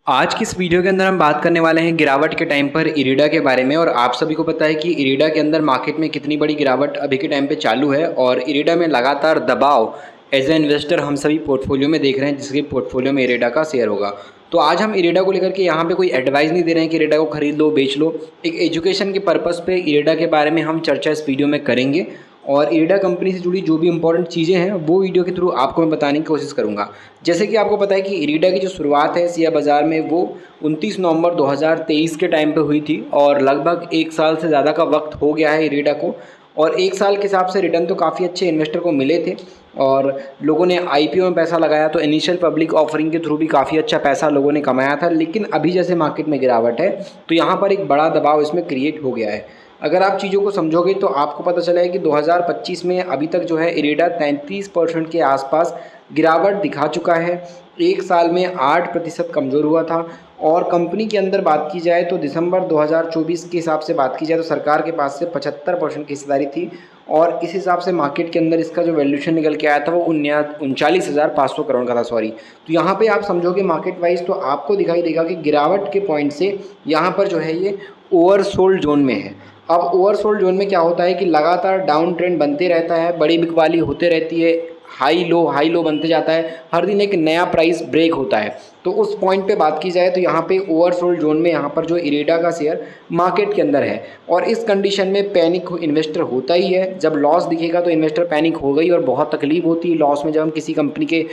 आज की इस वीडियो के अंदर हम बात करने वाले हैं गिरावट के टाइम पर इरिडा के बारे में। और आप सभी को पता है कि इरिडा के अंदर मार्केट में कितनी बड़ी गिरावट अभी के टाइम पे चालू है और इरिडा में लगातार दबाव एज ए इन्वेस्टर हम सभी पोर्टफोलियो में देख रहे हैं, जिसके पोर्टफोलियो में इरिडा का शेयर होगा। तो आज हम इरिडा को लेकर के यहाँ पे कोई एडवाइस नहीं दे रहे हैं कि इरिडा को खरीद लो बेच लो। एक एजुकेशन के पर्पज़ पे इरिडा के बारे में हम चर्चा इस वीडियो में करेंगे और इरिडा कंपनी से जुड़ी जो भी इंपॉर्टेंट चीज़ें हैं वो वीडियो के थ्रू आपको मैं बताने की कोशिश करूंगा। जैसे कि आपको पता है कि इरिडा की जो शुरुआत है शेयर बाज़ार में वो 29 नवंबर 2023 के टाइम पे हुई थी और लगभग 1 साल से ज़्यादा का वक्त हो गया है इरिडा को। और 1 साल के हिसाब से रिटर्न तो काफ़ी अच्छे इन्वेस्टर को मिले थे और लोगों ने आईपीओ में पैसा लगाया तो इनिशियल पब्लिक ऑफरिंग के थ्रू भी काफ़ी अच्छा पैसा लोगों ने कमाया था। लेकिन अभी जैसे मार्केट में गिरावट है तो यहाँ पर एक बड़ा दबाव इसमें क्रिएट हो गया है। अगर आप चीज़ों को समझोगे तो आपको पता चला है कि 2025 में अभी तक जो है इरिडा 33% के आसपास गिरावट दिखा चुका है। 1 साल में 8% कमज़ोर हुआ था। और कंपनी के अंदर बात की जाए तो दिसंबर 2024 के हिसाब से बात की जाए तो सरकार के पास से 75% की हिस्सेदारी थी और इस हिसाब से मार्केट के अंदर इसका जो वैल्यूशन निकल के आया था वो 39,500 करोड़ का था, सॉरी। तो यहाँ पे आप समझोगे मार्केट वाइज तो आपको दिखाई देगा कि गिरावट के पॉइंट से यहाँ पर जो है ये ओवरसोल्ड जोन में है। अब ओवरसोल्ड जोन में क्या होता है कि लगातार डाउन ट्रेंड बनते रहता है, बड़ी बिकवाली होते रहती है, हाई लो बनते जाता है, हर दिन एक नया प्राइस ब्रेक होता है। तो उस पॉइंट पे बात की जाए तो यहाँ पे ओवरसोल्ड जोन में यहाँ पर जो इरिडा का शेयर मार्केट के अंदर है और इस कंडीशन में पैनिक इन्वेस्टर होता ही है। जब लॉस दिखेगा तो इन्वेस्टर पैनिक हो गई और बहुत तकलीफ होती है लॉस में। जब हम किसी कंपनी के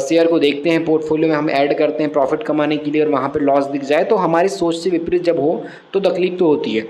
शेयर को देखते हैं, पोर्टफोलियो में हम ऐड करते हैं प्रॉफिट कमाने के लिए और वहाँ पर लॉस दिख जाए तो हमारी सोच से विपरीत जब हो तो तकलीफ तो होती है।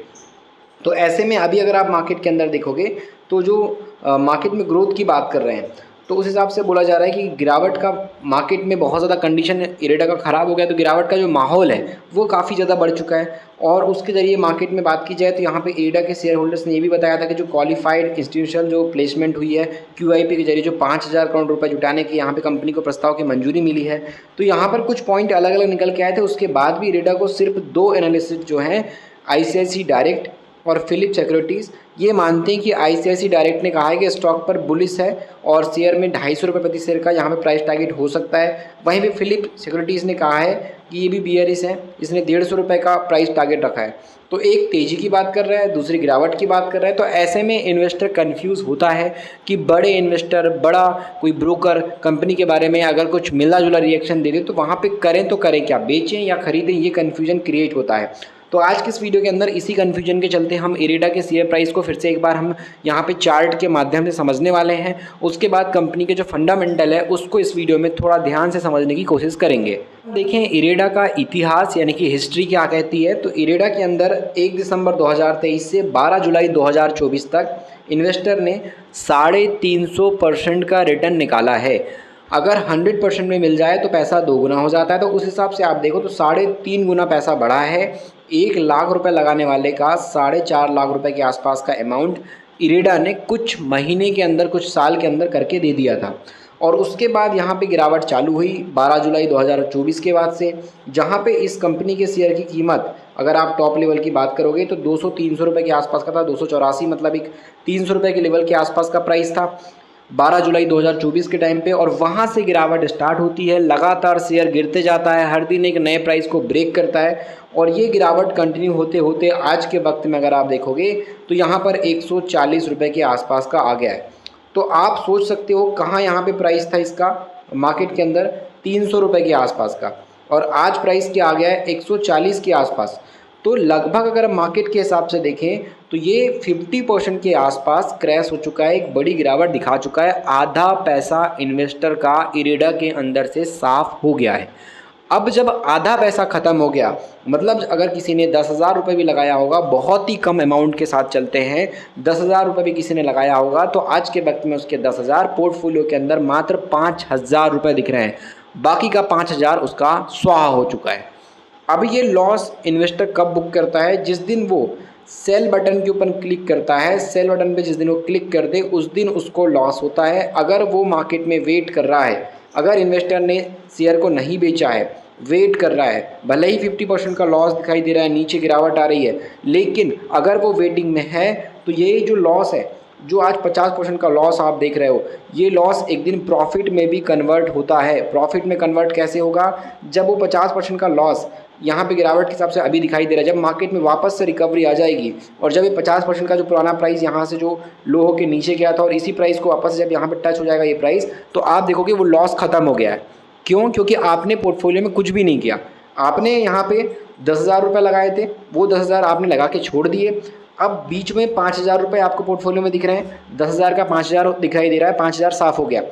तो ऐसे में अभी अगर आप मार्केट के अंदर देखोगे तो जो मार्केट में ग्रोथ की बात कर रहे हैं तो उस हिसाब से बोला जा रहा है कि गिरावट का मार्केट में बहुत ज़्यादा कंडीशन इरिडा का ख़राब हो गया। तो गिरावट का जो माहौल है वो काफ़ी ज़्यादा बढ़ चुका है और उसके ज़रिए मार्केट में बात की जाए तो यहाँ पे इरिडा के शेयर होल्डर्स ने ये भी बताया था कि जो क्वालिफाइड इंस्टीट्यूशनल जो प्लेसमेंट हुई है QIP के जरिए जो 5,000 करोड़ रुपए जुटाने की यहाँ पे कंपनी को प्रस्ताव की मंजूरी मिली है। तो यहाँ पर कुछ पॉइंट अलग अलग निकल के आए थे। उसके बाद भी इरिडा को सिर्फ 2 एनालिस्ट जो हैं ICICI डायरेक्ट और फिलिप सिक्योरिटीज़ ये मानते हैं कि ICICI डायरेक्ट ने कहा है कि स्टॉक पर बुलिश है और शेयर में 250 रुपये प्रति शेयर का यहाँ पे प्राइस टारगेट हो सकता है। वहीं पे फिलिप सिक्योरिटीज़ ने कहा है कि ये भी बियरिश है, इसने 150 रुपये का प्राइस टारगेट रखा है। तो एक तेज़ी की बात कर रहा है, दूसरी गिरावट की बात कर रहा है। तो ऐसे में इन्वेस्टर कन्फ्यूज़ होता है कि बड़े इन्वेस्टर, बड़ा कोई ब्रोकर कंपनी के बारे में अगर कुछ मिला जुला रिएक्शन दे दे तो वहाँ पर करें तो करें क्या, बेचें या खरीदें, ये कन्फ्यूजन क्रिएट होता है। तो आज की इस वीडियो के अंदर इसी कन्फ्यूजन के चलते हम इरिडा के शेयर प्राइस को फिर से एक बार हम यहाँ पे चार्ट के माध्यम से समझने वाले हैं। उसके बाद कंपनी के जो फंडामेंटल है उसको इस वीडियो में थोड़ा ध्यान से समझने की कोशिश करेंगे। देखें इरिडा का इतिहास यानी कि हिस्ट्री क्या कहती है। तो इरिडा के अंदर 1 दिसंबर 2023 से 12 जुलाई 2024 तक इन्वेस्टर ने 350% का रिटर्न निकाला है। अगर 100% में मिल जाए तो पैसा 2 गुना हो जाता है। तो उस हिसाब से आप देखो तो 3.5 गुना पैसा बढ़ा है। 1 लाख रुपए लगाने वाले का 4.5 लाख रुपए के आसपास का अमाउंट इरिडा ने कुछ महीने के अंदर, कुछ साल के अंदर करके दे दिया था। और उसके बाद यहाँ पे गिरावट चालू हुई 12 जुलाई 2024 के बाद से, जहाँ पे इस कंपनी के शेयर की कीमत अगर आप टॉप लेवल की बात करोगे तो 200-300 रुपये के आसपास का था। 284 मतलब एक 300 रुपये के लेवल के आसपास का प्राइस था 12 जुलाई 2024 के टाइम पे। और वहाँ से गिरावट स्टार्ट होती है, लगातार शेयर गिरते जाता है, हर दिन एक नए प्राइस को ब्रेक करता है और ये गिरावट कंटिन्यू होते होते आज के वक्त में अगर आप देखोगे तो यहाँ पर 140 रुपये के आसपास का आ गया है। तो आप सोच सकते हो कहाँ यहाँ पे प्राइस था इसका मार्केट के अंदर 300 रुपये के आसपास का और आज प्राइस क्या आ गया है 140 के आसपास। तो लगभग अगर मार्केट के हिसाब से देखें तो ये 50% के आसपास क्रैश हो चुका है, एक बड़ी गिरावट दिखा चुका है। आधा पैसा इन्वेस्टर का इरिडा के अंदर से साफ हो गया है। अब जब आधा पैसा ख़त्म हो गया मतलब अगर किसी ने 10,000 रुपये भी लगाया होगा, बहुत ही कम अमाउंट के साथ चलते हैं, 10,000 रुपये भी किसी ने लगाया होगा तो आज के वक्त में उसके 10,000 पोर्टफोलियो के अंदर मात्र 5,000 रुपये दिख रहे हैं, बाकी का 5,000 उसका स्वाहा हो चुका है। अब ये लॉस इन्वेस्टर कब बुक करता है? जिस दिन वो सेल बटन के ऊपर क्लिक करता है, सेल बटन पे जिस दिन वो क्लिक कर दे उस दिन उसको लॉस होता है। अगर वो मार्केट में वेट कर रहा है, अगर इन्वेस्टर ने शेयर को नहीं बेचा है, वेट कर रहा है, भले ही 50% का लॉस दिखाई दे रहा है, नीचे गिरावट आ रही है, लेकिन अगर वो वेटिंग में है तो ये जो लॉस है जो आज 50% का लॉस आप देख रहे हो, ये लॉस एक दिन प्रॉफिट में भी कन्वर्ट होता है। प्रॉफिट में कन्वर्ट कैसे होगा? जब वो 50% का लॉस यहाँ पे गिरावट के हिसाब से अभी दिखाई दे रहा है, जब मार्केट में वापस से रिकवरी आ जाएगी और जब ये 50% का जो पुराना प्राइस यहाँ से जो लो होकर नीचे गया था और इसी प्राइस को वापस जब यहाँ पे टच हो जाएगा ये प्राइस, तो आप देखोगे वो लॉस खत्म हो गया है। क्यों? क्योंकि आपने पोर्टफोलियो में कुछ भी नहीं किया। आपने यहाँ पे 10,000 रुपये लगाए थे, वो 10,000 आपने लगा के छोड़ दिए। अब बीच में 5,000 रुपये आपको पोर्टफोलियो में दिख रहे हैं, 10,000 का 5,000 दिखाई दे रहा है, 5,000 साफ हो गया।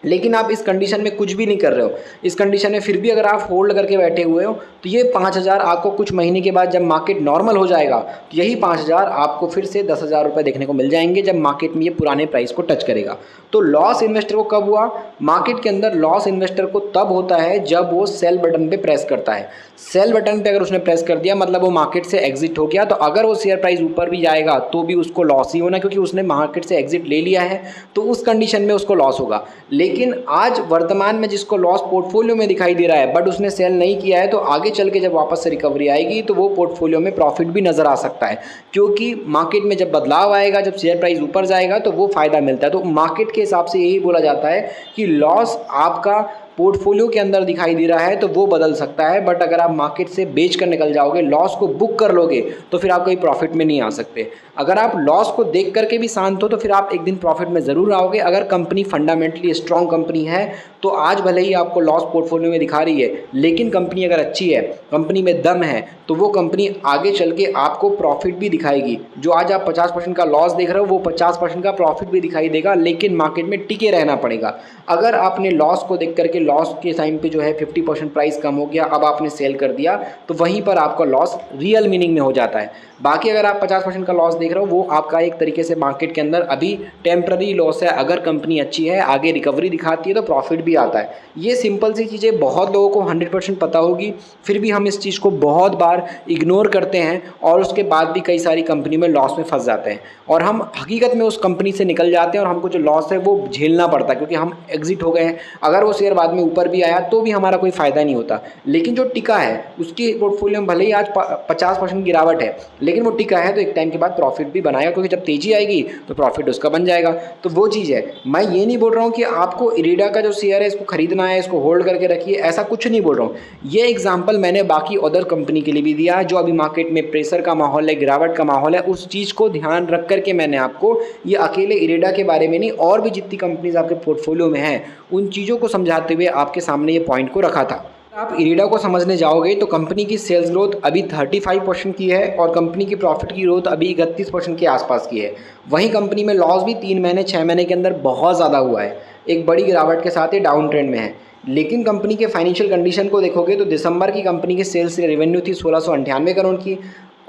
लेकिन आप इस कंडीशन में कुछ भी नहीं कर रहे हो, इस कंडीशन में फिर भी अगर आप होल्ड करके बैठे हुए हो तो ये 5,000 आपको कुछ महीने के बाद जब मार्केट नॉर्मल हो जाएगा तो यही 5,000 आपको फिर से 10,000 रुपये देखने को मिल जाएंगे जब मार्केट में ये पुराने प्राइस को टच करेगा। तो लॉस इन्वेस्टर को कब हुआ? मार्केट के अंदर लॉस इन्वेस्टर को तब होता है जब वो सेल बटन पे प्रेस करता है। सेल बटन पे अगर उसने प्रेस कर दिया मतलब वो मार्केट से एग्जिट हो गया, तो अगर वो शेयर प्राइस ऊपर भी जाएगा तो भी उसको लॉस ही होना, क्योंकि उसने मार्केट से एग्जिट ले लिया है, तो उस कंडीशन में उसको लॉस होगा। लेकिन आज वर्तमान में जिसको लॉस पोर्टफोलियो में दिखाई दे रहा है बट उसने सेल नहीं किया है, तो आगे चल के जब वापस से रिकवरी आएगी तो वो पोर्टफोलियो में प्रॉफिट भी नज़र आ सकता है, क्योंकि मार्केट में जब बदलाव आएगा, जब शेयर प्राइस ऊपर जाएगा तो वो फ़ायदा मिलता है। तो मार्केट के हिसाब से यही बोला जाता है कि लॉस आपका पोर्टफोलियो के अंदर दिखाई दे रहा है तो वो बदल सकता है, बट अगर आप मार्केट से बेच कर निकल जाओगे, लॉस को बुक कर लोगे, तो फिर आप कहीं प्रॉफिट में नहीं आ सकते। अगर आप लॉस को देख करके भी शांत हो तो फिर आप एक दिन प्रॉफिट में ज़रूर आओगे। अगर कंपनी फंडामेंटली स्ट्रॉन्ग कंपनी है तो आज भले ही आपको लॉस पोर्टफोलियो में दिखा रही है, लेकिन कंपनी अगर अच्छी है, कंपनी में दम है, तो वो कंपनी आगे चल के आपको प्रॉफिट भी दिखाएगी। जो आज आप 50% का लॉस देख रहे हो वो 50% का प्रॉफिट भी दिखाई देगा, लेकिन मार्केट में टिके रहना पड़ेगा। अगर आपने लॉस को देख करके लॉस के टाइम पे जो है 50% प्राइस कम हो गया, अब आपने सेल कर दिया, तो वहीं पर आपका लॉस रियल मीनिंग में हो जाता है। बाकी अगर आप 50% का लॉस देख रहे हो वो आपका एक तरीके से मार्केट के अंदर अभी टेम्प्ररी लॉस है। अगर कंपनी अच्छी है, आगे रिकवरी दिखाती है तो प्रॉफिट भी आता है। ये सिंपल सी चीज़ें बहुत लोगों को 100% पता होगी, फिर भी हम इस चीज़ को बहुत बार इग्नोर करते हैं और उसके बाद भी कई सारी कंपनी में लॉस में फंस जाते हैं और हम हकीकत में उस कंपनी से निकल जाते हैं और हमको जो लॉस है वो झेलना पड़ता है, क्योंकि हम एग्जिट हो गए हैं। अगर वो शेयर बाद में ऊपर भी आया तो भी हमारा कोई फ़ायदा नहीं होता, लेकिन जो टिका है उसकी पोर्टफोलियो में भले ही आज 50% गिरावट है, लेकिन वो टिका है तो एक टाइम के बाद प्रॉफिट भी बनाएगा, क्योंकि जब तेजी आएगी तो प्रॉफिट उसका बन जाएगा। तो वो चीज़ है। मैं ये नहीं बोल रहा हूँ कि आपको इरीडा का जो शेयर है इसको खरीदना है, इसको होल्ड करके रखिए, ऐसा कुछ नहीं बोल रहा हूँ। ये एग्जांपल मैंने बाकी अदर कंपनी के लिए भी दिया है जो अभी मार्केट में प्रेशर का माहौल है, गिरावट का माहौल है, उस चीज़ को ध्यान रख करके मैंने आपको ये अकेले इरीडा के बारे में नहीं, और भी जितनी कंपनीज आपके पोर्टफोलियो में हैं उन चीज़ों को समझाते हुए आपके सामने ये पॉइंट को रखा था। आप इरीडा को समझने जाओगे तो कंपनी की सेल्स ग्रोथ अभी 35% की है और कंपनी की प्रॉफिट की ग्रोथ अभी 31% के आसपास की है। वहीं कंपनी में लॉस भी 3 महीने 6 महीने के अंदर बहुत ज़्यादा हुआ है, एक बड़ी गिरावट के साथ ये डाउन ट्रेंड में है। लेकिन कंपनी के फाइनेंशियल कंडीशन को देखोगे तो दिसंबर की कंपनी की सेल्स रेवेन्यू थी 1698 करोड़ की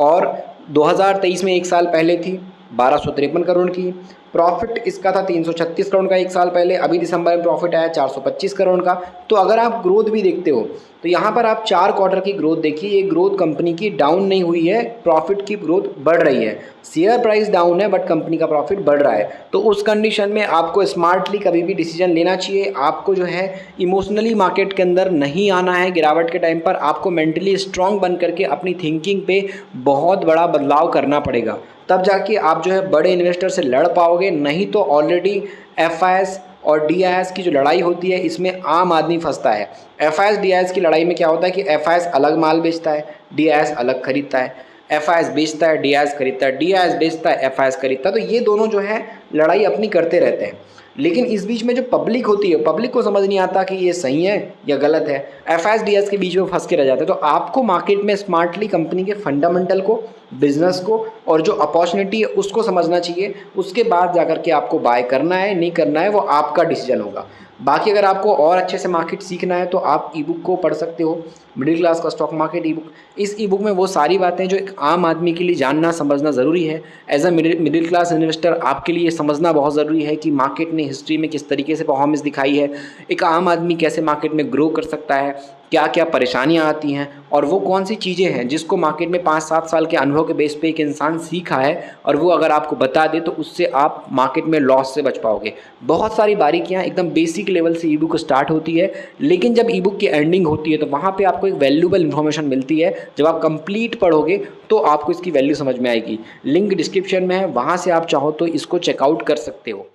और 2023 में एक साल पहले थी 1253 करोड़ की। प्रॉफिट इसका था 336 करोड़ का एक साल पहले, अभी दिसंबर में प्रॉफिट आया 425 करोड़ का। तो अगर आप ग्रोथ भी देखते हो तो यहाँ पर आप 4 क्वार्टर की ग्रोथ देखिए, ये ग्रोथ कंपनी की डाउन नहीं हुई है, प्रॉफिट की ग्रोथ बढ़ रही है। शेयर प्राइस डाउन है बट कंपनी का प्रॉफिट बढ़ रहा है। तो उस कंडीशन में आपको स्मार्टली कभी भी डिसीजन लेना चाहिए। आपको जो है इमोशनली मार्केट के अंदर नहीं आना है गिरावट के टाइम पर, आपको मेंटली स्ट्रांग बन करके अपनी थिंकिंग पे बहुत बड़ा बदलाव करना पड़ेगा, तब जाके आप जो है बड़े इन्वेस्टर से लड़ पाओगे। नहीं तो ऑलरेडी एफआईएस और डीआईएस की जो लड़ाई होती है इसमें आम आदमी फंसता है। एफआईएस डीआईएस की लड़ाई में क्या होता है कि एफआईएस अलग माल बेचता है, डीआईएस अलग खरीदता है। एफआईएस बेचता है, डीआईएस खरीदता है, डीआईएस बेचता है, एफआईएस खरीदता है। तो ये दोनों जो है लड़ाई अपनी करते रहते हैं। लेकिन इस बीच में जो पब्लिक होती है, पब्लिक को समझ नहीं आता कि ये सही है या गलत है, एफआईएस डीआईएस के बीच में फंस के रह जाते हैं। तो आपको मार्केट में स्मार्टली कंपनी के फंडामेंटल को, बिजनेस को और जो अपॉर्चुनिटी है उसको समझना चाहिए। उसके बाद जाकर के आपको बाय करना है नहीं करना है वो आपका डिसीजन होगा। बाकी अगर आपको और अच्छे से मार्केट सीखना है तो आप ई बुक को पढ़ सकते हो, मिडिल क्लास का स्टॉक मार्केट ई बुक। इस ई बुक में वो सारी बातें जो एक आम आदमी के लिए जानना समझना ज़रूरी है। As a middle class investor आपके लिए समझना बहुत ज़रूरी है कि मार्केट ने हिस्ट्री में किस तरीके से परफॉर्मेंस दिखाई है, एक आम आदमी कैसे मार्केट में ग्रो कर सकता है, क्या क्या परेशानियाँ आती हैं और वो कौन सी चीज़ें हैं जिसको मार्केट में 5-7 साल के अनुभव के बेस पे एक इंसान सीखा है और वो अगर आपको बता दे तो उससे आप मार्केट में लॉस से बच पाओगे। बहुत सारी बारीकियाँ एकदम बेसिक लेवल से ई बुक स्टार्ट होती है, लेकिन जब ई बुक की एंडिंग होती है तो वहाँ पे आपको एक वैल्यूएबल इन्फॉर्मेशन मिलती है। जब आप कंप्लीट पढ़ोगे तो आपको इसकी वैल्यू समझ में आएगी। लिंक डिस्क्रिप्शन में है, वहाँ से आप चाहो तो इसको चेकआउट कर सकते हो।